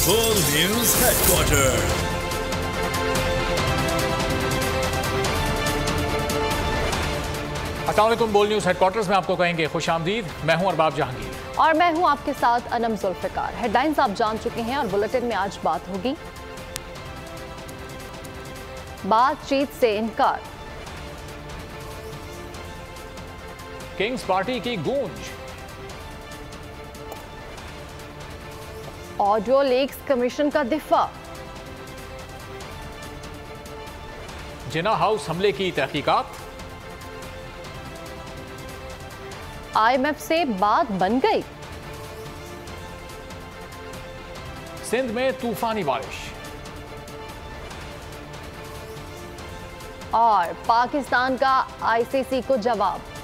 Full News Headquarters। अस्सलाम वालेकुम। बोल न्यूज़ हेडक्वार्टर्स में आपको कहेंगे खुश आमदीद। मैं हूं अरबाब जहांगीर और मैं हूं आपके साथ अनम जुल्फिकार। हेडलाइंस आप जान चुके हैं और बुलेटिन में आज बात होगी बातचीत से इनकार, किंग्स पार्टी की गूंज, ऑडियो लीक्स कमीशन का दिफा, जिना हाउस हमले की तहकीकात, IMF से बात बन गई, सिंध में तूफानी बारिश और पाकिस्तान का ICC को जवाब।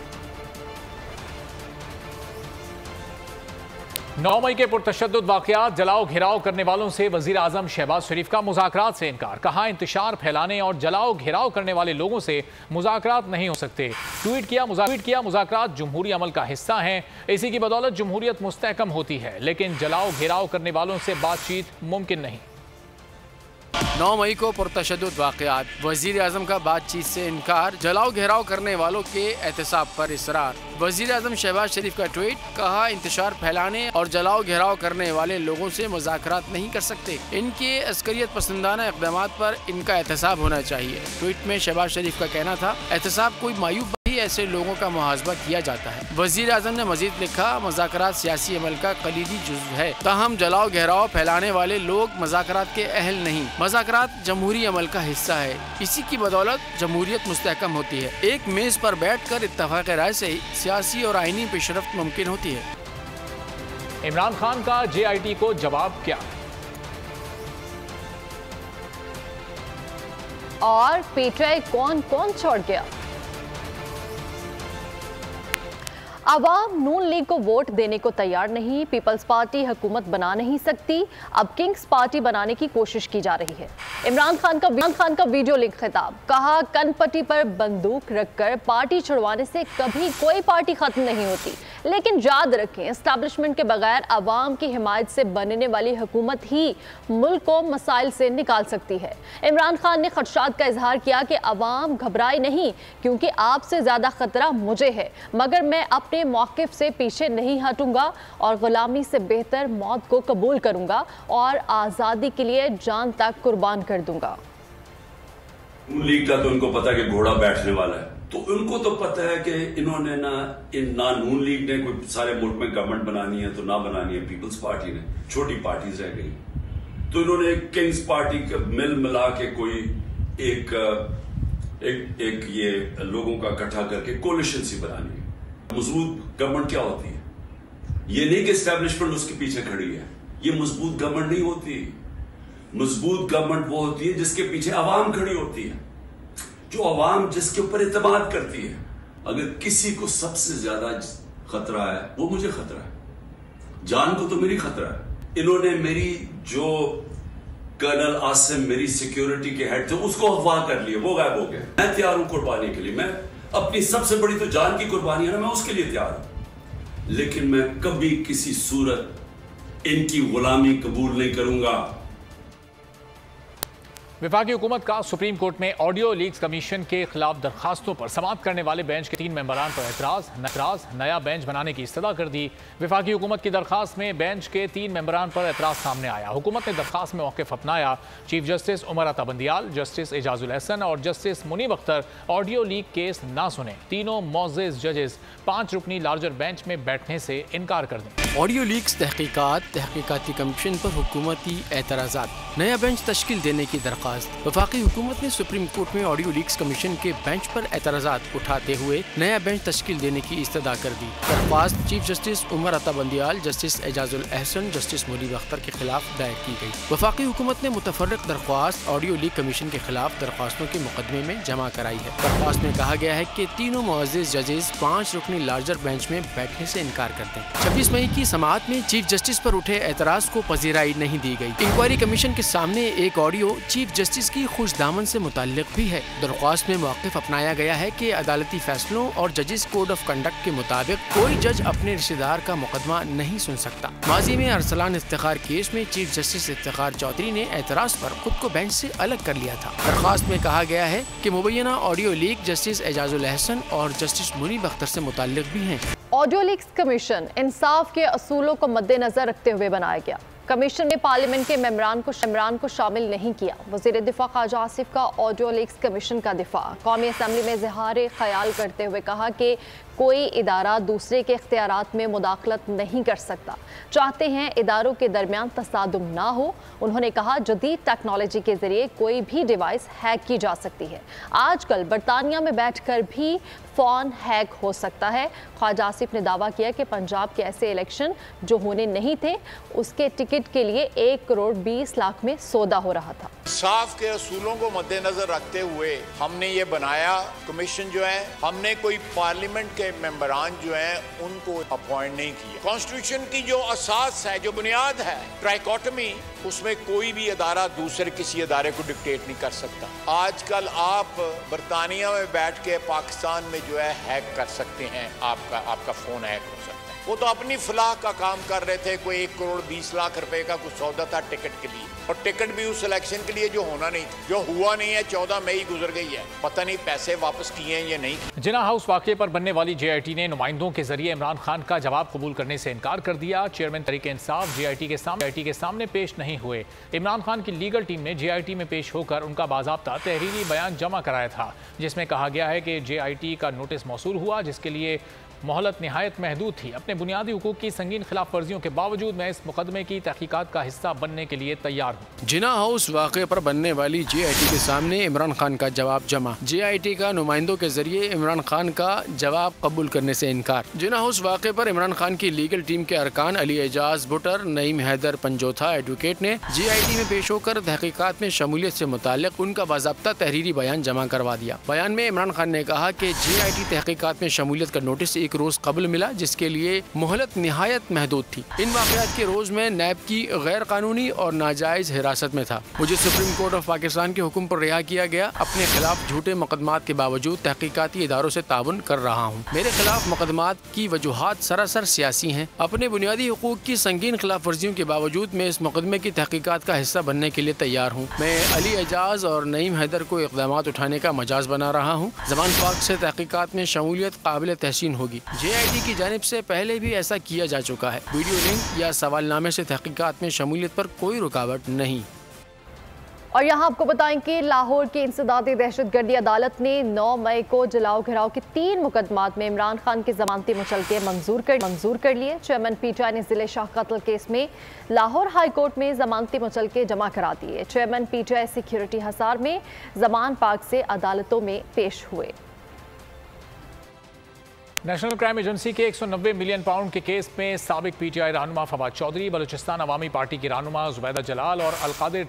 9 मई के पुरतशद्दुद वाकयात, जलाओ घेराव करने वालों से वजीर आजम शहबाज शरीफ का मुज़ाकरात से इनकार। कहा इंतशार फैलाने और जलाओ घेराव करने वाले लोगों से मुज़ाकरात नहीं हो सकते। ट्वीट किया मुज़ाकरात जमहूरी अमल का हिस्सा हैं, इसी की बदौलत जमहूरियत मुस्तहकम होती है, लेकिन जलाओ घेराव करने वालों से बातचीत मुमकिन नहीं। 9 मई को पुरतशद्दुद वाकयात, वजीर आजम का बातचीत से इनकार, जलाओ घेराव करने वालों के एहतसाब पर इसरार। वजीर आजम शहबाज शरीफ का ट्वीट, कहा इंतशार फैलाने और जलाओ घेराव करने वाले लोगों से मुज़ाकरात नहीं कर सकते, इनके अस्करियत पसंदाना इक़दामात पर इनका एहतसाब होना चाहिए। ट्वीट में शहबाज शरीफ का कहना था, एहतसाब कोई मायूब ऐसे लोगों का मुहासबा किया जाता है। वजीर आजम ने मजीद लिखा, मुज़ाकरात सियासी अमल का कलीदी जुज़्व है, ताहम जलाओ घेराव फैलाने वाले लोग मुज़ाकरात के अहल नहीं। मुज़ाकरात जमहूरी अमल का हिस्सा है, इसी की बदौलत जमहूरियत मुस्तहकम होती है। एक मेज पर बैठ कर इत्तफाक़ राय से सियासी और आईनी पेशरफ्त मुमकिन होती है। इमरान खान का JIT को जवाब क्या, और PTI कौन कौन छोड़ गया। अवाम नून लीग को वोट देने को तैयार नहीं, पीपल्स पार्टी हुकूमत बना नहीं सकती, अब किंग्स पार्टी बनाने की कोशिश की जा रही है। इमरान खान का वीडियो लिंक खिताब, कहा कनपट्टी पर बंदूक रखकर पार्टी छुड़वाने से कभी कोई पार्टी खत्म नहीं होती, लेकिन याद रखें एस्टैब्लिशमेंट के बगैर अवाम की हिमायत से बनने वाली हुकूमत ही मुल्क को मसाइल से निकाल सकती है। इमरान खान ने खदशात का इजहार किया कि अवाम घबराए नहीं, क्योंकि आपसे ज्यादा खतरा मुझे है, मगर मैं अपने मौक़िफ़ से पीछे नहीं हटूंगा और गुलामी से बेहतर मौत को कबूल करूंगा और आज़ादी के लिए जान तक कुर्बान कर दूंगा। नून लीग का तो उनको पता है कि घोड़ा बैठने वाला है, तो उनको तो पता है कि इन्होंने ना नून लीग ने कोई सारे मुल्क में गवर्नमेंट बनानी है तो ना बनानी है पीपल्स पार्टी ने, छोटी पार्टीज रह गई, तो इन्होंने किंग्स पार्टी का मिल मिला के कोई एक ये लोगों का इकट्ठा करके कोलिशन सी बनानी है। मजबूत गवर्नमेंट क्या होती है? ये नहीं कि एस्टैब्लिशमेंट उसके पीछे खड़ी है, ये मजबूत गवर्नमेंट नहीं होती। मजबूत गवर्नमेंट वो होती है जिसके पीछे अवाम खड़ी होती है, जो अवाम जिसके ऊपर इत्मीनान करती है। अगर किसी को सबसे ज्यादा खतरा है वो मुझे खतरा है, जान को तो मेरी खतरा है। इन्होंने मेरी जो कर्नल आसिम मेरी सिक्योरिटी के हेड थे उसको अगवा कर लिया, वो गायब हो गए। मैं तैयार हूं कुर्बानी के लिए, मैं अपनी सबसे बड़ी तो जान की कुर्बानी है ना, मैं उसके लिए तैयार हूं, लेकिन मैं कभी किसी सूरत इनकी गुलामी कबूल नहीं करूंगा। वफाकी हुकूमत का सुप्रीम कोर्ट में ऑडियो लीक्स कमीशन के खिलाफ दरखास्तों पर समाअत करने वाले बेंच के 3 मेंबरान पर एतराज, नया बेंच बनाने की इस्तदा कर दी। वफाकी हुकूमत की दरखास्त में बेंच के 3 मेंबरान पर एतराज सामने आया। हुकूमत ने दरखास्त में मौक़िफ़ अपनाया। Chief justice Umar Ata Bandial, justice Ijazul Ahsan और justice Munib Akhtar audio leak case ना सुने। तीनों मोअज़्ज़िज़ जजेस 5 रुकनी लार्जर बेंच में बैठने से इनकार कर दें। ऑडियो लीक्स तहकीकाती कमीशन पर हुकूमती एतराज़ात, नया बेंच तश्कील देने की दरख्वास्त। वफाकी हुकूमत ने सुप्रीम कोर्ट में ऑडियो लीक्स कमीशन के बेंच पर एतराज़ात उठाते हुए नया बेंच तश्कील देने की इस्तदा कर दी। दरख्वास्त chief justice Umar Ata Bandial, justice Ijazul Ehsan, justice Munib Akhtar के खिलाफ दायर की गई। वफाकी हुकूमत ने मुतफर्रिक दरख्वास्त ऑडियो लीक कमीशन के खिलाफ दरख्वास्तों के मुकदमे में जमा कराई है। दरख्वास्त में कहा गया है कि तीनों मुअज़्ज़िज़ जजेस 5 रुकनी लार्जर बेंच में बैठने से इनकार करते हैं। 26 मई की समाअत में चीफ जस्टिस पर उठे एतराज को पजीराई नहीं दी गई। इंक्वायरी कमीशन के सामने एक ऑडियो चीफ जस्टिस की खुश दामन से मुताल्लिक भी है। दरख्वास्त में मौक़िफ़ अपनाया गया है कि अदालती फैसलों और जजेस कोड ऑफ कंडक्ट के मुताबिक कोई जज अपने रिश्तेदार का मुकदमा नहीं सुन सकता। माजी में अरसलान इफ्तिखार केस में चीफ जस्टिस इफ्तिखार चौधरी ने एतराज़ पर खुद को बेंच से अलग कर लिया था। दरख्वास्त में कहा गया है कि मुबैना audio leak justice Ejazul Ahsan और जस्टिस मुनीब अख्तर से मुताल्लिक भी हैं। ऑडियो लीक्स कमीशन इंसाफ के असूलों को मद्देनजर रखते हुए बनाया गया। कमीशन ने पार्लियामेंट के मेंबरान को शामिल नहीं किया। वज़ीर दिफा ख्वाजा आसिफ का ऑडियो लीक्स कमीशन का दिफा। कौमी असम्बली में इज़हार ख्याल करते हुए कहा कि कोई इदारा दूसरे के इख्तियारात में मुदाखलत नहीं कर सकता। चाहते हैं इदारों के दरमियान तसादुम ना हो। उन्होंने कहा जदीद टेक्नोलॉजी के जरिए कोई भी डिवाइस हैक की जा सकती है। आजकल बरतानिया में बैठकर भी फ़ोन हैक हो सकता है। ख्वाजा आसिफ ने दावा किया कि पंजाब के ऐसे इलेक्शन जो होने नहीं थे उसके टिकट के लिए 1 करोड़ 20 लाख में सौदा हो रहा था। इंसाफ के असूलों को मद्देनजर रखते हुए हमने ये बनाया कमीशन जो है। हमने कोई पार्लियामेंट के मेंबरान जो हैं उनको अपॉइंट नहीं किया। कॉन्स्टिट्यूशन की जो असास है, जो बुनियाद है ट्राइकोटमी, उसमें कोई भी अदारा दूसरे किसी अदारे को डिक्टेट नहीं कर सकता। आजकल आप बरतानिया में बैठ के पाकिस्तान में जो है हैक कर सकते हैं, आपका फोन हैक हो सकता है। वो तो अपनी फलाह का काम कर रहे थे। कोई 1 करोड़ 20 लाख रुपए का कुछ सौदा था टिकट के लिए, और टिकट भी उस इलेक्शन के लिए जो होना नहीं था, जो हुआ नहीं है। 14 मई गुजर गई है, पता नहीं पैसे वापस किए हैं या नहीं। जिन्ना हाउस वाक़े पर बनने वाली JIT ने नुमाइंदों के जरिए इमरान खान का जवाब कबूल करने से इनकार कर दिया। चेयरमैन तहरीक इंसाफ JIT के सामने पेश नहीं हुए। इमरान खान की लीगल टीम ने JIT में पेश होकर उनका बाज़ाब्ता तहरीरी बयान जमा कराया था, जिसमें कहा गया है कि JIT का नोटिस मौसूल हुआ जिसके लिए मोहलत निहायत महदूद थी। अपने बुनियादी हुकूक की संगीन खिलाफ वर्जियों के बावजूद मैं इस मुकदमे की तहकीकात का हिस्सा बनने के लिए तैयार हूँ। जिन्ना हाउस वाक़े पर बनने वाली JIT के सामने इमरान खान का जवाब जमा। JIT का नुमाइंदों के जरिए इमरान खान का जवाब कबूल करने से इनकार। जिन्ना हाउस वाक़े पर इमरान खान की लीगल टीम के अरकान अली एजाज बुटर, नईम हैदर पंजोथा एडवोकेट ने JIT में पेश होकर तहकीकात में शमूलियत से मुताल्लिक उनका बाज़ाब्ता तहरीरी बयान जमा करवा दिया। बयान में इमरान खान ने कहा कि JIT तहकीकात में शमूलियत का नोटिस 1 रोज कबल मिला जिसके लिए मोहलत निहायत महदूद थी। इन वाक़यात के रोज में नैब की गैर कानूनी और नाजायज हिरासत में था। मुझे सुप्रीम कोर्ट ऑफ पाकिस्तान के हुक्म पर रिहा किया गया। अपने खिलाफ झूठे मुकदमात के बावजूद तहकीकाती इदारों से ताउन कर रहा हूँ। मेरे खिलाफ मुकदमात की वजूहात सरासर सियासी हैं। अपने बुनियादी हुकूक की संगीन खिलाफ वर्जियों के बावजूद मैं इस मुकदमे की तहकीकात का हिस्सा बनने के लिए तैयार हूँ। मैं अली एजाज और नईम हैदर को इक़दाम उठाने का मजाज बना रहा हूँ। ज़मान पाक से तहकीकात में शमूलियत काबिल तहसीन होगी। JIT की जानिब से पहले भी ऐसा किया जा चुका है। वीडियो लिंक या सवालनामे से तहकीकात में शमूलियत पर कोई रुकावट नहीं। और यहाँ आपको बताएं कि लाहौर की इंसदादी दहशतगर्दी अदालत ने 9 मई को जलाओ घिराव के 3 मुकदमात में इमरान खान की जमानती मुचलके मंजूर कर लिए। चेयरमैन PTI ने जिले शाह कत्ल केस में लाहौर हाई कोर्ट में जमानती मुचलके जमा करा दिए। चेयरमैन PTI सिक्योरिटी हसार में जमान पाक से अदालतों में पेश हुए। नेशनल क्राइम एजेंसी के 190 मिलियन पाउंड के केस में साबिक PTI रहनुमा फवाद चौधरी, बलूचिस्तान अवामी पार्टी की रहनुमा जुबैदा जलाल और अलकादिर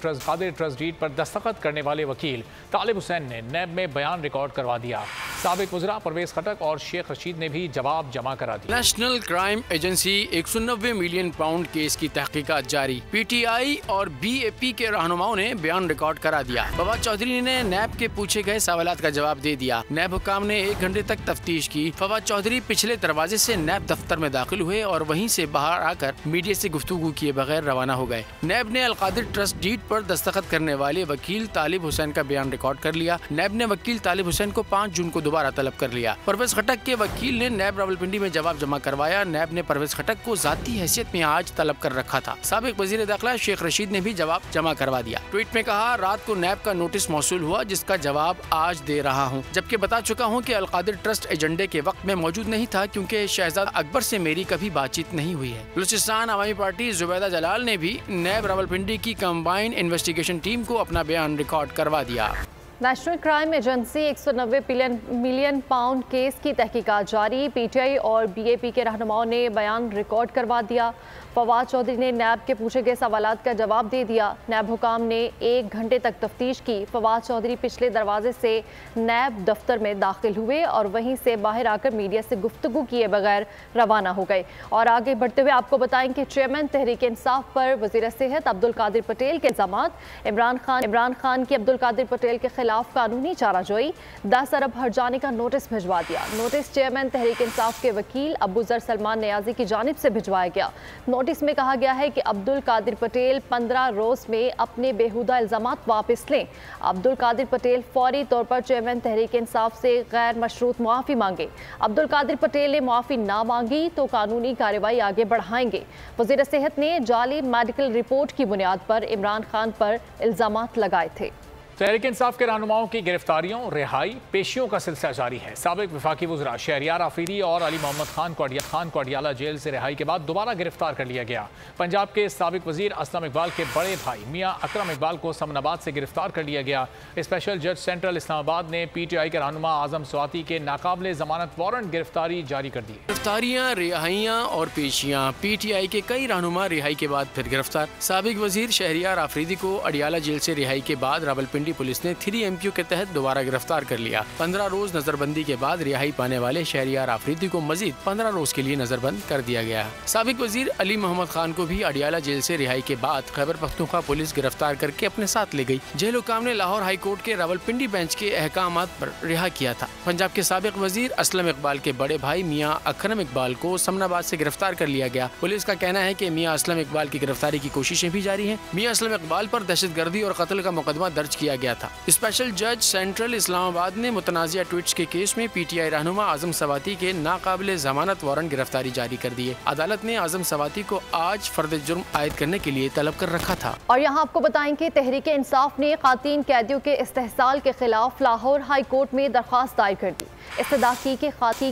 ट्रस्ट डीड पर दस्तखत करने वाले वकील तालिब हुसैन ने नैब में बयान रिकॉर्ड करवा दिया। साबिक वज़रा परवेज खटक और शेख रशीद ने भी जवाब जमा करा दिया। National crime agency 190 million pound case की तहकीकात जारी। PTI और BAP के रहनुमाओं ने बयान रिकॉर्ड करा दिया। फवाद चौधरी ने नैब के पूछे गए सवालात का जवाब दे दिया। नैब हुकाम ने 1 घंटे तक तफ्तीश की। फवाद चौधरी पिछले दरवाजे से नैब दफ्तर में दाखिल हुए और वहीं से बाहर आकर मीडिया से गुफ्तगू किए बगैर रवाना हो गए। नैब ने अलकादिर ट्रस्ट डीड पर दस्तखत करने वाले वकील तालिब हुसैन का बयान रिकॉर्ड कर लिया। नैब ने वकील तालिब हुसैन को 5 जून को दोबारा तलब कर लिया। परवेज खटक के वकील ने नैब रावलपिंडी में जवाब जमा करवाया। नैब ने परवेज खटक को जाती हैसियत में आज तलब कर रखा था। साबिक वजीर दाखिला शेख रशीद ने भी जवाब जमा करवा दिया। ट्वीट में कहा, रात को नैब का नोटिस मौसूल हुआ जिसका जवाब आज दे रहा हूँ, जबकि बता चुका हूँ कि अलकादिर ट्रस्ट एजेंडे के वक्त में मौजूद नहीं था क्योंकि शहजाद अकबर से मेरी कभी बातचीत नहीं हुई है। बलूचिस्तान अवामी पार्टी जुबैदा जलाल ने भी नैब रावलपिंडी की कंबाइंड इन्वेस्टिगेशन टीम को अपना बयान रिकॉर्ड करवा दिया। National crime agency 190 million pound case की तहकीकात जारी। पीटीआई और बीएपी के रहनुमाओं ने बयान रिकॉर्ड करवा दिया। फवाद चौधरी ने नैब के पूछे गए सवालात का जवाब दे दिया। नैब हुकाम ने 1 घंटे तक तफ्तीश की। फवाद चौधरी पिछले दरवाजे से नैब दफ्तर में दाखिल हुए और वहीं से बाहर आकर मीडिया से गुफ्तगू किए बगैर रवाना हो गए। और आगे बढ़ते हुए आपको बताएं कि चेयरमैन तहरीक इंसाफ पर वजीर सेहत अब्दुल कादिर पटेल के इल्जामात। इमरान खान की अब्दुल कादिर पटेल के खिलाफ कानूनी चाराजोई। 10 अरब हर्जाने का नोटिस भिजवा दिया। नोटिस चेयरमैन तहरीक इंसाफ के वकील अबू जर सलमान नियाजी की जानिब से भिजवाया गया। नोटिस में कहा गया है कि अब्दुल कादिर पटेल 15 रोज में अपने बेहुदा इल्जामात वापस लें। अब्दुल कादिर पटेल फौरी तौर पर चेयरमैन तहरीक इंसाफ से गैर मशरूत मुआफ़ी मांगे। अब्दुल कादिर पटेल ने मुआफ़ी ना मांगी तो कानूनी कार्रवाई आगे बढ़ाएंगे। वज़ीर सेहत ने जाली मेडिकल रिपोर्ट की बुनियाद पर इमरान खान पर इल्जामात लगाए थे। तहरीक इंसाफ के रहनुमाओं की गिरफ्तारियों, रिहाई, पेशियों का सिलसिला जारी है। साबिक वफाकी वज़रा शहरियार आफरीदी और अली मोहम्मद खान को अडियाला जेल से रिहाई के बाद दोबारा गिरफ्तार कर लिया गया। पंजाब के साबिक वजीर असलम इकबाल के बड़े भाई मियाँ अकरम इकबाल को समनाबाद से गिरफ्तार कर लिया गया। स्पेशल जज सेंट्रल इस्लामाबाद ने पीटीआई के रहनुमा आजम स्वाति के नाकाबिले जमानत वारंट गिरफ्तारी जारी कर दी। गिरफ्तारियाँ, रिहाइयाँ और पेशियाँ। पीटीआई के कई रहनुमा रिहाई के बाद फिर गिरफ्तार। साबिक वजीर शहरियार आफरीदी को अडियाला जेल से रिहाई के बाद रावलपिंडी पुलिस ने 3MQ के तहत दोबारा गिरफ्तार कर लिया। 15 रोज नजरबंदी के बाद रिहाई पाने वाले शहरियार आफरीदी को मजीद 15 रोज के लिए नजरबंद कर दिया गया। साबिक वजीर अली मोहम्मद खान को भी अडियाला जेल से रिहाई के बाद खैबर पख्तूनख्वा पुलिस गिरफ्तार करके अपने साथ ले गई। जेल हुकाम ने लाहौर हाई कोर्ट के रावलपिंडी बेंच के अहकामात पर रिहा किया था। पंजाब के साबिक वजीर असलम इकबाल के बड़े भाई मियाँ अकरम इकबाल को समनाबाद से गिरफ्तार कर लिया गया। पुलिस का कहना है कि मियाँ असलम इकबाल की गिरफ्तारी की कोशिशें भी जारी हैं। मियाँ असलम इकबाल पर दहशतगर्दी और कत्ल का मुकदमा दर्ज किया गया था। स्पेशल जज सेंट्रल इस्लामाबाद ने मुतनाज़िया ट्वीट्स के केस में पीटीआई रहनुमा आजम सवाती के नाकाबिले जमानत वारंट गिरफ्तारी जारी कर दिए। अदालत ने आजम सवाती को आज फर्द जुर्म आयद करने के लिए तलब कर रखा था। और यहाँ आपको बताएं कि तहरीक इंसाफ ने खातीन कैदियों के इस्तेहसाल के खिलाफ लाहौर हाई कोर्ट में दरख्वास्त दायर कर दी। इस्तदा की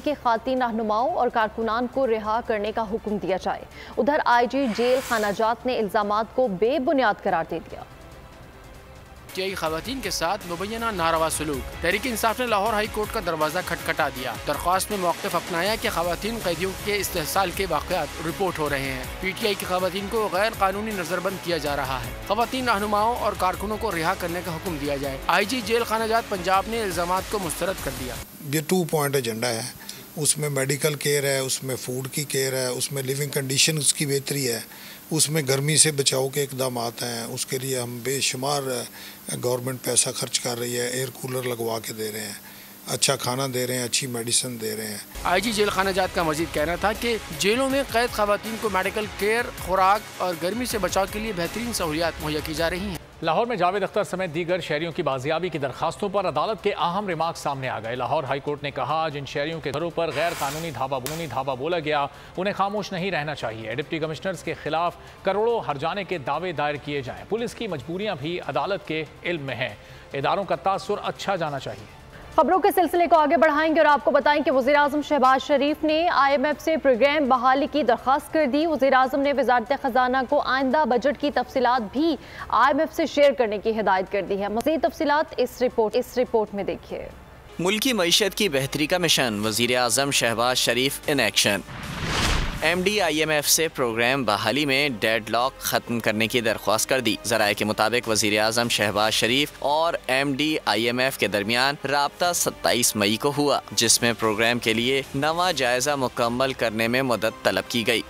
के खातीन रहनुमाओं और कारकुनान को रिहा करने का हुक्म दिया जाए। उधर IG जेल खानाजात ने इल्जामात को बेबुनियाद करार दे दिया। खवातीन के साथ मुबैना नारवा सलूक। तहरीक इंसाफ ने लाहौर हाई कोर्ट का दरवाजा खटखटा दिया। दरख्वास्त में मौक़िफ़ अपनाया कि खवातीन कैदियों के इस्तेहसाल के वाक़यात रिपोर्ट हो रहे हैं। पीटीआई की खवातीन को गैर कानूनी नजरबंद किया जा रहा है। खवातीन रहनुमाओं और कारकुनों को रिहा करने का हुक्म दिया जाए। IG जेल खानाजात पंजाब ने इल्जामात को मुस्तरद कर दिया। ये 2 पॉइंट एजेंडा है। उसमें मेडिकल केयर है, उसमें फूड की केयर है, उसमें लिविंग कंडीशन की बेहतरी है, उसमें गर्मी से बचाव के इकदाम हैं। उसके लिए हम बेशुमार गवर्नमेंट पैसा खर्च कर रही है। एयर कूलर लगवा के दे रहे हैं, अच्छा खाना दे रहे हैं, अच्छी मेडिसिन दे रहे हैं। IG जेल खानाजात का मजीद कहना था कि जेलों में कैद खवातीन को मेडिकल केयर, खुराक और गर्मी से बचाव के लिए बेहतरीन सहूलियात मुहैया की जा रही हैं। लाहौर में जावेद अख्तर समेत दीगर शहरियों की बाजियाबी की दरखास्तों पर अदालत के अहम रिमार्क सामने आ गए। लाहौर हाई कोर्ट ने कहा, जिन शहरियों के घरों पर गैर कानूनी धावा बोला गया उन्हें खामोश नहीं रहना चाहिए। डिप्टी कमिश्नर्स के खिलाफ करोड़ों हर्जाने के दावे दायर किए जाएं। पुलिस की मजबूरियां भी अदालत के इल्म में हैं। इदारों का तासुर अच्छा जाना चाहिए। खबरों के सिलसिले को आगे बढ़ाएंगे और आपको बताएं कि वज़ीर आज़म शहबाज शरीफ ने IMF से प्रोग्राम बहाली की दरख्वास्त कर दी। वज़ीर आज़म ने वज़ारत ख़जाना को आइंदा बजट की तफसीलात भी IMF से शेयर करने की हिदायत कर दी है। मज़ीद तफसीलात इस रिपोर्ट में देखिए। मुल्की मईशत की बेहतरी का मिशन, वज़ीर आज़म शहबाज शरीफ इन एक्शन। MD IMF से प्रोग्राम बहाली में डेडलॉक ख़त्म करने की दरख्वास्त कर दी। ज़राए के मुताबिक वज़ीर आज़म शहबाज शरीफ और MD IMF के दरमियान राब्ता 27 मई को हुआ, जिसमें प्रोग्राम के लिए नवा जायज़ा मुकम्मल करने में मदद तलब की गई।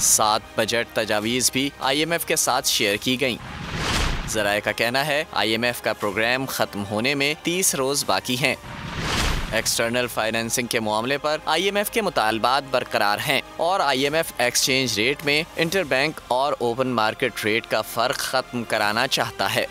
7 बजट तजावीज़ भी IMF के साथ शेयर की गईं। ज़राए का कहना है IMF का प्रोग्राम ख़त्म होने में 30 रोज़ बाकी हैं। एक्सटर्नल फाइनेंसिंग के मामले पर IMF के मुतालबात बरकरार हैं और IMF एक्सचेंज रेट में इंटरबैंक और ओपन मार्केट रेट का फ़र्क ख़त्म कराना चाहता है।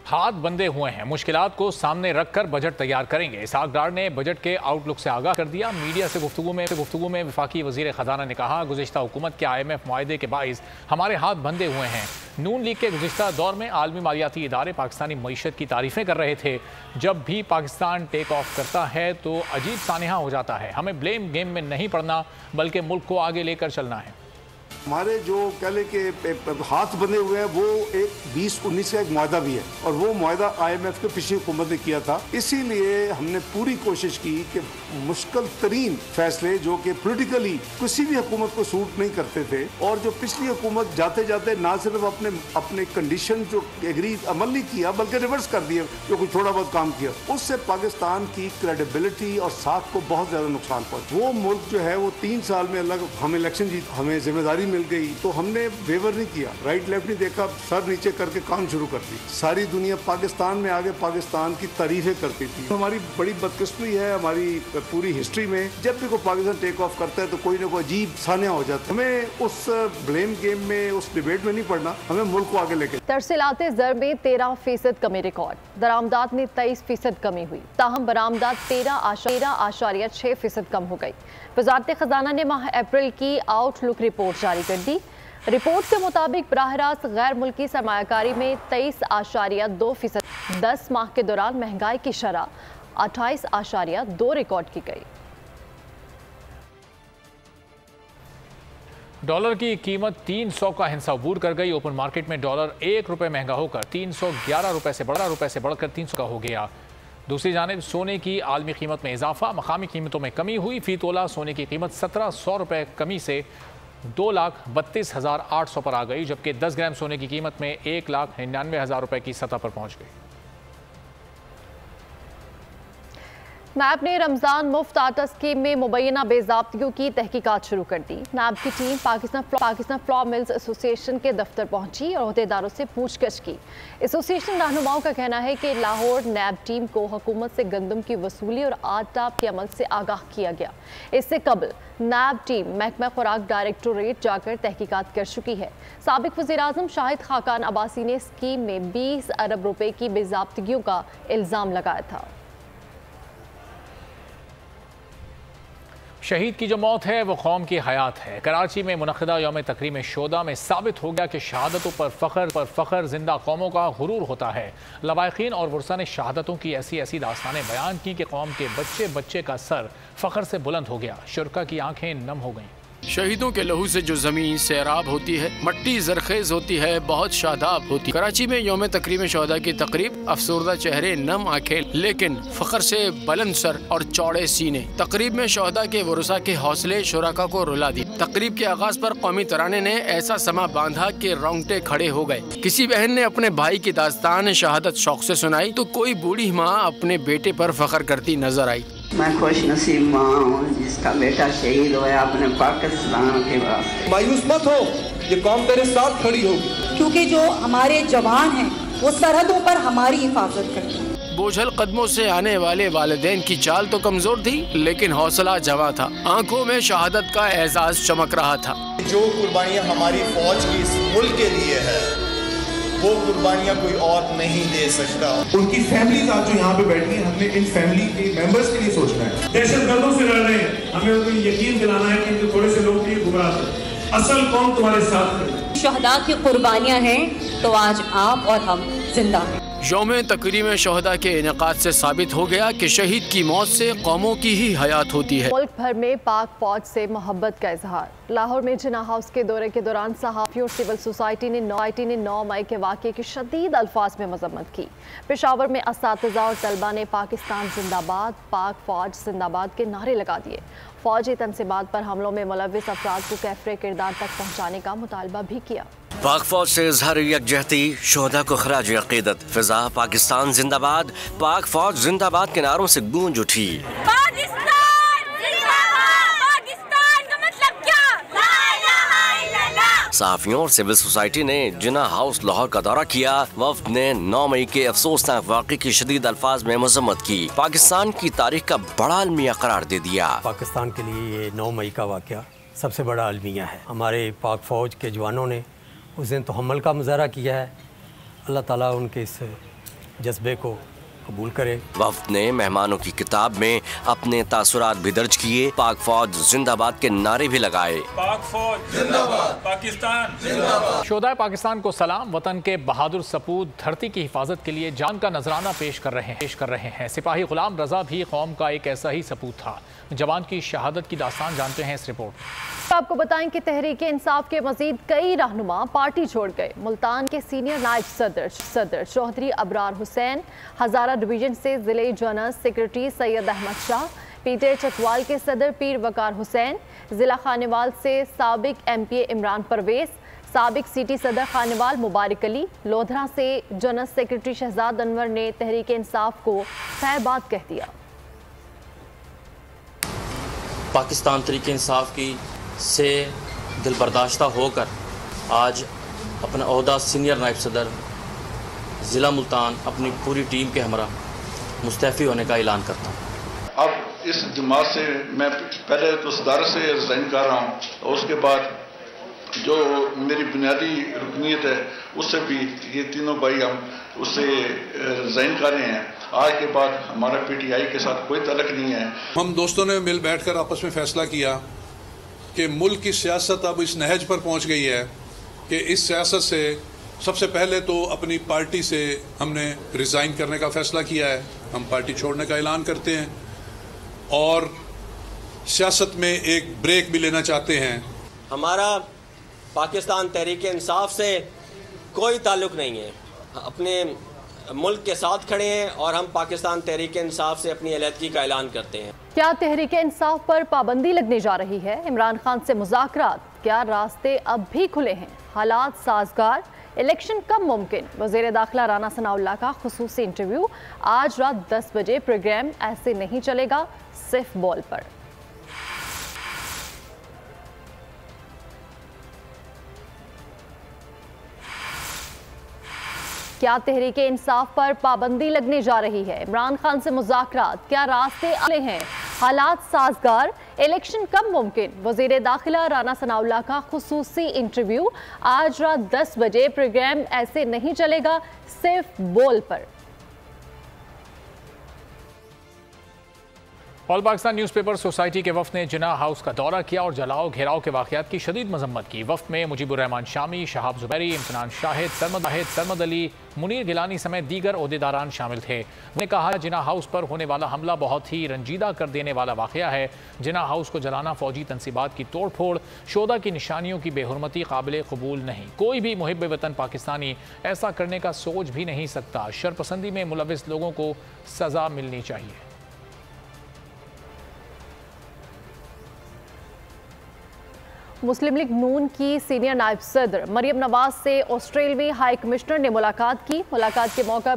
हाथ बंधे हुए हैं, मुश्किलात को सामने रखकर बजट तैयार करेंगे। इसहाक डार ने बजट के आउटलुक से आगाह कर दिया। मीडिया से गुफ्तगू में वफाकी वज़ीर ख़जाना ने कहा, गुज़िश्ता हुकूमत के IMF मुआहदे के बाइस हमारे हाथ बंधे हुए हैं। नून लीग के गुज़िश्ता दौर में आलमी मालियाती इदारे पाकिस्तानी मईशत की तारीफ़ें कर रहे थे। जब भी पाकिस्तान टेक ऑफ करता है तो अजीब सानिहा हो जाता है। हमें ब्लेम गेम में नहीं पड़ना बल्कि मुल्क को आगे लेकर चलना है। हमारे जो कह लें कि हाथ बंधे हुए हैं वो एक 2019 का एक मुआहदा भी है और वो मुआहदा IMF के पिछली हुकूमत ने किया था। इसीलिए हमने पूरी कोशिश की कि मुश्किल तरीन फैसले जो कि पोलिटिकली किसी भी हुकूमत को सूट नहीं करते थे और जो पिछली हुकूमत जाते जाते ना सिर्फ अपने कंडीशन जो एग्री अमल नहीं किया बल्कि रिवर्स कर दिया, जो कुछ थोड़ा बहुत काम किया, उससे पाकिस्तान की क्रेडिबिलिटी और साख को बहुत ज्यादा नुकसान पहुंचा। वो मुल्क जो है वो 3 साल में अलग हम इलेक्शन जीत, हमें जिम्मेदारी मिल गई तो हमने वेवर नहीं किया, राइट लेफ्ट नहीं देखा, सर नीचे करके काम शुरू कर दी। सारी दुनिया पाकिस्तान में आगे पाकिस्तान की तारीफें करती थी। हमारी बड़ी बदकिस्मती है, हमारी पूरी हिस्ट्री में जब भी कोई पाकिस्तान टेक ऑफ करता है तो कोई ना कोई अजीब सानिया हो जाता है। हमें उस ब्लेम गेम में, उस डिबेट में नहीं पड़ना, हमें मुल्क को आगे लेके। तरसीलाते ज़र में 13% कमी रिकॉर्ड, दरामदात में 23% कमी हुई, ताहम बरामदात 13.6% कम हो गई। वज़ारत ख़जाना ने माह अप्रैल की आउटलुक रिपोर्ट जारी कर दी। रिपोर्ट के मुताबिक बराह रास्त गैर मुल्की सरमायाकारी में 23.2%, 10 माह के दौरान महंगाई की शरह 28.2 रिकॉर्ड की गई। डॉलर की कीमत 300 का हिस्सा अबूर कर गई। ओपन मार्केट में डॉलर 1 रुपये महंगा होकर 311 रुपये से बढ़कर 300 का हो गया। दूसरी जानिब सोने की आलमी कीमत में इजाफा, मकामी कीमतों में कमी हुई। फी तोला सोने की कीमत 1700 रुपये कमी से 2,32,800 पर आ गई, जबकि 10 ग्राम सोने की कीमत में 1,99,000 रुपये की सतह पर पहुंच गई। नैब ने रमज़ान मुफ्त आटा स्कीम में मुबैना बेज़ाब्तियों की तहकीकात शुरू कर दी। नैब की team Pakistan flour mills association के दफ्तर पहुंची और अहदेदारों से पूछगछ की। एसोसिएशन रहनुमाओं का कहना है कि लाहौर नैब टीम को हुकूमत से गंदम की वसूली और आटा के अमल से आगाह किया गया। इससे कबल नैब टीम महकमा खुराक डायरेक्टोरेट जाकर तहकीकात कर चुकी है। साबिक वज़ीर-ए-आज़म शाहिद खाकान अब्बासी ने स्कीम में 20 अरब रुपए की बेज़ाब्तियों का इल्ज़ाम लगाया था। शहीद की जो मौत है वो कौम की हयात है। कराची में मुनक़िदा यौम तकरीम शोदा में साबित हो गया कि शहादतों पर फ़ख्र जिंदा कौमों का गुरूर होता है। लवाहिकीन और वर्सा ने शहादतों की ऐसी ऐसी दास्तानें बयान की कि कौम के बच्चे बच्चे का सर फ़ख्र से बुलंद हो गया। शुरका की आंखें नम हो गईं। शहीदों के लहू से जो जमीन सैराब होती है, मट्टी जरखेज होती है, बहुत शादाब होती है। कराची में यौम तकरीम शोदा की तकरीब, अफसरदा चेहरे, नम आंखें, लेकिन फख्र से बुलंद सर और चौड़े सीने। तकरीब में शोदा के वरुसा के हौसले शुरका को रुला दी। तकरीब के आगाज पर कौमी तराने ने ऐसा समा बांधा कि रोंगटे खड़े हो गए। किसी बहन ने अपने भाई की दास्तान शहादत शौक से सुनाई तो कोई बूढ़ी माँ अपने बेटे पर फख्र करती नजर आई। मैं खुश नसीब माँ हूँ जिसका बेटा शहीद हुआ अपने पाकिस्तान के वास्ते। मायूस मत हो, ये कौम तेरे साथ खड़ी होगी, क्योंकि जो हमारे जवान हैं वो सरहदों पर हमारी हिफाजत करते हैं। बोझल कदमों से आने वाले वालिदैन की चाल तो कमजोर थी, लेकिन हौसला जवां था। आंखों में शहादत का एहसास चमक रहा था। जो कुर्बानियाँ हमारी फौज की इस मुल्क के लिए है वो कुर्बानियाँ कोई और नहीं दे सकता। उनकी फैमिली आज जो यहाँ पे बैठी है, हमने इन फैमिली के मेंबर्स के लिए सोचना है। दहशतगर्दों से लड़ रहे हैं, हमें उनको यकीन दिलाना है कि इनके थोड़े से लोग के लिए गुमराह थे। असल कौम तुम्हारे साथ है। शहदा की कुर्बानियाँ हैं तो आज आप और हम जिंदा हैं। यौम तकरीम शहदा के इनेकाद से साबित हो गया कि शहीद की मौत से कौमों की ही हयात होती है। मुल्क भर में पाक फौज से मोहब्बत का इजहार। लाहौर में जिन्ना हाउस के दौरे के दौरान सहाफ़ियों और सिविल सोसाइटी ने 9 मई के वाक़े की शदीद अल्फाज में मजम्मत की। पेशावर में असातिज़ा और तलबा ने पाकिस्तान जिंदाबाद, पाक फौज जिंदाबाद के नारे लगा दिए। फौजी तनसीबात पर हमलों में मुलव्विस अफराद को कैफरे किरदार तक पहुँचाने का मुतालबा भी किया। पाक फौज से इज़हार यकजहती, शोहदा को खराज अक़ीदत। फिज़ा पाकिस्तान जिंदाबाद, पाक फौज जिंदाबाद के नारों से गूंज उठी। सहाफ़ियों और सिविल सोसाइटी ने जिन्ना हाउस लाहौर का दौरा किया। वफ्द ने 9 मई के अफसोसनाक वाक़े की शदीद अल्फाज में मजम्मत की। पाकिस्तान की तारीख का बड़ा अलमिया करार दे दिया। पाकिस्तान के लिए ये 9 मई का वाक़या सबसे बड़ा अलमिया है। हमारे पाक फौज के जवानों ने उस दिन तहम्मुल का मुजाहरा किया है। अल्लाह ताला उनके इस जज्बे को कबूल करे। वफ्द ने मेहमानों की किताब में अपने तासुरात भी दर्ज किए। पाक फौज जिंदाबाद के नारे भी लगाए। पाक फौज जिंदाबाद, पाकिस्तान जिंदाबाद। शोहदाए पाकिस्तान को सलाम। वतन के बहादुर सपूत धरती की हिफाजत के लिए जान का नजराना पेश कर रहे हैं। सिपाही गुलाम रजा भी कौम का एक ऐसा ही सपूत था। जवान की शहादत की दास्तान जानते हैं इस रिपोर्ट। आपको बताएं कि तहरीक इंसाफ के मजीद कई रहनुमा पार्टी छोड़ गए। मुल्तान के सीनियर नायब सदर चौधरी अबरार हुसैन, हजारा डिवीजन से जिले जनरल सेक्रेटरी सैयद अहमद शाह, पीटे चकवाल के सदर पीर वकार हुसैन, जिला खानेवाल से साबिक MPA इमरान परवेज, साबिक सिटी सदर खानेवाल मुबारक अली, लोधरा से जनरल सेक्रेटरी शहजाद अनवर ने तहरीक इंसाफ को खैरबाद कह दिया। पाकिस्तान तहरीक इंसाफ की से दिलबर्दाश्ता होकर आज अपना ओहदा सीनियर नायब सदर ज़िला मुल्तान अपनी पूरी टीम के हमरा मुस्तफ़ी होने का ऐलान करता हूँ। अब इस जमात से मैं पहले तो सदारत से रिज़ाइन कर रहा हूँ और उसके बाद जो मेरी बुनियादी रुकनीत है उससे भी ये तीनों भाई हम उससे रिज़ाइन कर रहे हैं। आज के बाद हमारा PTI के साथ कोई तल्लुक़ नहीं है। हम दोस्तों ने मिल बैठकर आपस में फैसला किया कि मुल्क की सियासत अब इस नहज पर पहुंच गई है कि इस सियासत से सबसे पहले तो अपनी पार्टी से हमने रिज़ाइन करने का फ़ैसला किया है। हम पार्टी छोड़ने का ऐलान करते हैं और सियासत में एक ब्रेक भी लेना चाहते हैं। हमारा पाकिस्तान तहरीक इंसाफ से कोई ताल्लुक़ नहीं है। अपने मुल्क के साथ खड़े हैं और हम पाकिस्तान तहरीक इंसाफ से अपनी अलहदगी का ऐलान करते हैं। क्या तहरीक इंसाफ पर पाबंदी लगने जा रही है? इमरान खान से मुज़ाकरात, क्या रास्ते अब भी खुले हैं? हालात साजगार, इलेक्शन कब मुमकिन? वज़ीर दाखिला राना सनाउल्लाह का खुसूसी इंटरव्यू। आज रात 10 बजे प्रोग्राम ऐसे नहीं चलेगा, सिर्फ बॉल पर। क्या तहरीक इंसाफ पर पाबंदी लगने जा रही है? इमरान खान से मुज़ाकरात, क्या रास्ते खुले हैं? हालात साजगार, इलेक्शन कब मुमकिन? वज़ीर दाखिला राना सनाउल्लाह का खुसूसी इंटरव्यू। आज रात 10 बजे प्रोग्राम ऐसे नहीं चलेगा, सिर्फ बोल पर। ऑल पाकिस्तान न्यूज़पेपर सोसाइटी के वफ़द ने जिन्ना हाउस का दौरा किया और जलाओ घेराव के वाक़यात की शदीद मजम्मत की। वफ़द में मुजीबुर रहमान शामी, शहाब जुबैरी, इम्तिनान शाहिद, सरमद अली, मुनीर गिलानी समेत दीगर ओहदेदारान शामिल थे। उन्होंने कहा जिन्ना हाउस पर होने वाला हमला बहुत ही रंजीदा कर देने वाला वाक़या है। जिन्ना हाउस को जलाना फौजी तनसीबात की तोड़ फोड़, शोधा की निशानियों की बेहुरमती काबिल कबूल नहीं। कोई भी मुहिब वतन पाकिस्तानी ऐसा करने का सोच भी नहीं सकता। शरपसंदी में मुलविस लोगों को सज़ा मिलनी चाहिए। मुस्लिम लीग नून की सीनियर नायब सदर मरियम नवाज से ऑस्ट्रेलवी हाई कमिश्नर ने मुलाकात की। मुलाकात के मौका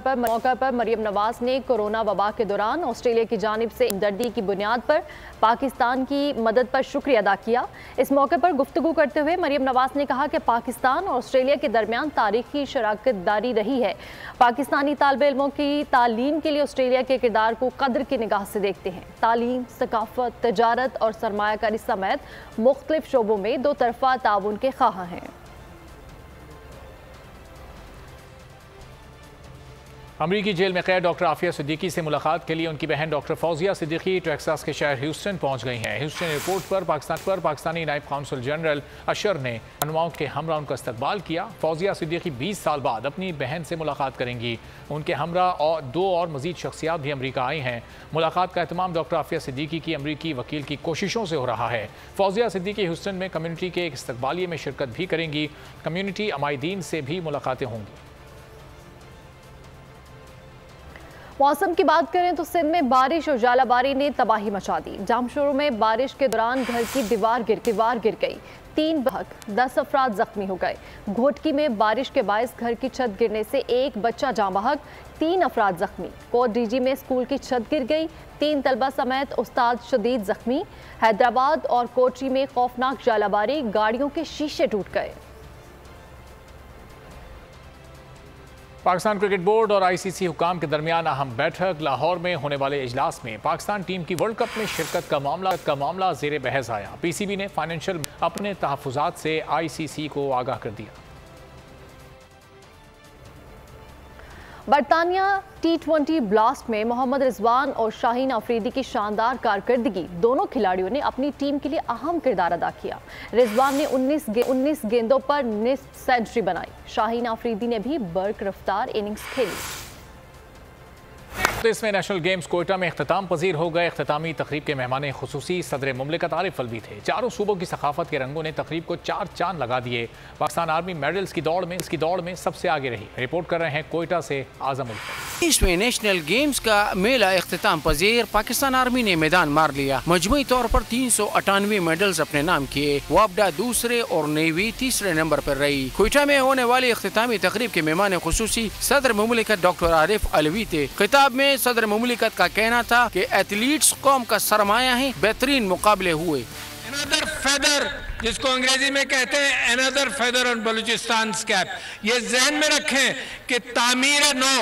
पर मरियम नवाज ने कोरोना वबा के दौरान ऑस्ट्रेलिया की जानिब से हमदर्दी की बुनियाद पर पाकिस्तान की मदद पर शुक्रिया अदा किया। इस मौके पर गुफ्तगू करते हुए मरियम नवाज ने कहा कि पाकिस्तान और ऑस्ट्रेलिया के दरमियान तारीखी शराकत दारी रही है। पाकिस्तानी तालिब इल्मों की तालीम के लिए ऑस्ट्रेलिया के किरदार को कदर की निगाह से देखते हैं। तालीम, सकाफत, तजारत और सरमायाकारी समेत मुख्तलिफ शोबों में दो तरफा ताउन के ख्वाह हैं। अमरीकी जेल में कैद डॉक्टर आफिया सिद्दीकी से मुलाकात के लिए उनकी बहन डॉक्टर फौजिया सिद्दीकी टेक्सास के शहर ह्यूस्टन पहुंच गई हैं। ह्यूस्टन एयरपोर्ट पर पाकिस्तानी नायब काउंसिल जनरल अशर ने रहनुमाओं के हमरा उनका इस्तकबाल किया। फौजिया सिद्दीकी 20 साल बाद अपनी बहन से मुलाकात करेंगी। उनके हमरा और दो और मजीद शख्सियात भी अमरीका आई हैं। मुलाकात का एहतमाम डॉक्टर आफिया सिद्दीकी की अमरीकी वकील की कोशिशों से हो रहा है। फौजिया सिद्दीकी ह्यूस्टन में कम्युनिटी के एक इस्तकबालिये में शिरकत भी करेंगी। कम्युनिटी अमायदीन से भी मुलाकातें होंगी। मौसम की बात करें तो सिंध में बारिश और जालाबारी ने तबाही मचा दी। जामशोर में बारिश के दौरान घर की दीवार गिर गई, 3 बहक 10 अफराद जख्मी हो गए। घोटकी में बारिश के बायस घर की छत गिरने से एक बच्चा जाँ बहक, 3 अफराद जख्मी। कोट डीजी में स्कूल की छत गिर गई, 3 तलबा समेत उस्ताद शदीद जख्मी। हैदराबाद और कोटरी में खौफनाक जालाबारी, गाड़ियों के शीशे टूट गए। पाकिस्तान क्रिकेट बोर्ड और ICC हुकाम के दरमियान अहम बैठक। लाहौर में होने वाले इजलास में पाकिस्तान टीम की वर्ल्ड कप में शिरकत का मामला ज़ेर बहस आया। PCB ने फाइनेंशियल अपने तहफ़्फ़ुज़ात से ICC को आगाह कर दिया। बरतानिया T20 ब्लास्ट में मोहम्मद रिजवान और शाहीन अफरीदी की शानदार कारकर्दगी, दोनों खिलाड़ियों ने अपनी टीम के लिए अहम किरदार अदा किया। रिजवान ने 19 गेंदों पर निस्फ सेंचुरी बनाई। शाहीन अफरीदी ने भी बर्क रफ्तार इनिंग्स खेली। इसमें नेशनल गेम्स कोयटा में इख्तिताम पजीर हो गए। इख्तितामी तकरीब के मेहमान खुसूसी सदर मुमलिकत आरिफ अलवी थे। चारों सूबों की सकाफत के रंगों ने तकरीब को 4 चांद लगा दिए। पाकिस्तान आर्मी मेडल्स की दौड़ में सबसे आगे रही। रिपोर्ट कर रहे हैं कोयटा से आजम उल्फत। इसमें नेशनल गेम्स का मेला इख्तिताम पजीर, पाकिस्तान आर्मी ने मैदान मार लिया। मजमूई तौर पर 398 मेडल्स अपने नाम किए। वापडा दूसरे और नेवी तीसरे नंबर पर रही। कोयटा में होने वाली इख्तितामी तकरीब के मेहमान खुसूसी सदर मुमलिकत डॉक्टर आरिफ अलवी थे। खिताब में सदर मुमलिकत का कहना था कि एथलीट्स कौम का सरमाया है। बेहतरीन मुकाबले हुए। Another feather, जिसको अंग्रेजी में कहते हैं another feather on Balochistan cap, ये जहन में रखें कि तामीर नौ,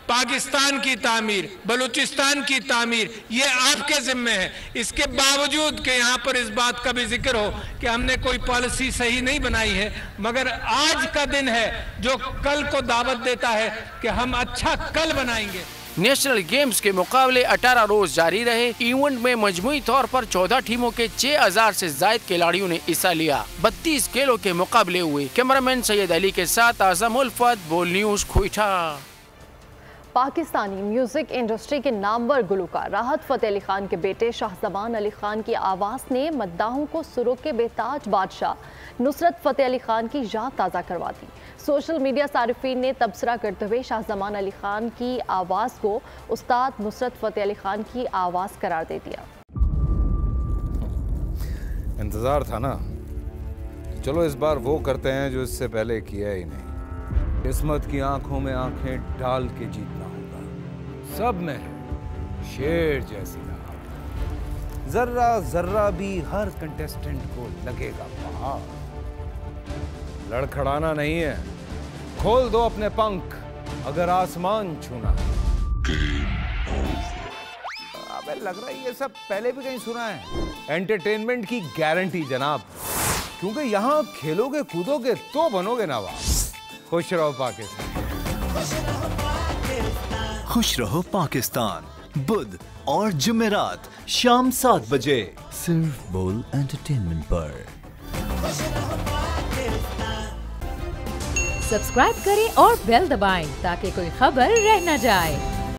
पाकिस्तान की तामीर, बलूचिस्तान की तामीर, ये आपके जिम्मे है। इसके बावजूद कि यहाँ पर इस बात का भी जिक्र हो कि हमने कोई पॉलिसी सही नहीं बनाई है, मगर आज का दिन है जो कल को दावत देता है कि हम अच्छा कल बनाएंगे। नेशनल गेम्स के मुकाबले 18 रोज जारी रहे। इवेंट में मजमूई तौर पर 14 टीमों के 6000 से ज्यादा खिलाड़ियों ने हिस्सा लिया। 32 खेलों के मुकाबले हुए। कैमरामैन सैयद अली के साथ आजम उल्फत, बोल news, Quetta. Pakistani music industry के नामवर गुलकार राहत फ़तेह अली खान के बेटे शाहजमान अली खान की आवाज़ ने मद्दाहों को सुरों के बेताज बादशाह नुसरत फ़तेह अली खान की याद ताज़ा करवा दी। सोशल मीडिया सारिफीन ने तबसरा करते हुए शाहजमान अली खान की आवाज़ को उस्ताद नुसरत फ़तेह अली खान की आवाज़ करार दे दिया। इंतज़ार था ना, चलो इस बार वो करते हैं जो इससे पहले किया ही नहीं। किस्मत की आंखों में आंखें डाल के जीतना होगा। सब में है शेर जैसी राह, जर्रा जर्रा भी हर कंटेस्टेंट को लगेगा पहाड़। लड़खड़ाना नहीं है, खोल दो अपने पंख अगर आसमान छूना है। अबे लग रहा है ये सब पहले भी कहीं सुना है। एंटरटेनमेंट की गारंटी जनाब, क्योंकि यहाँ खेलोगे कूदोगे तो बनोगे नवाब। खुश रहो पाकिस्तान। खुश रहो पाकिस्तान, बुध और जुमेरात शाम 7 बजे सिर्फ बोल एंटरटेनमेंट पर। सब्सक्राइब करें और बेल दबाएं ताकि कोई खबर रह न जाए।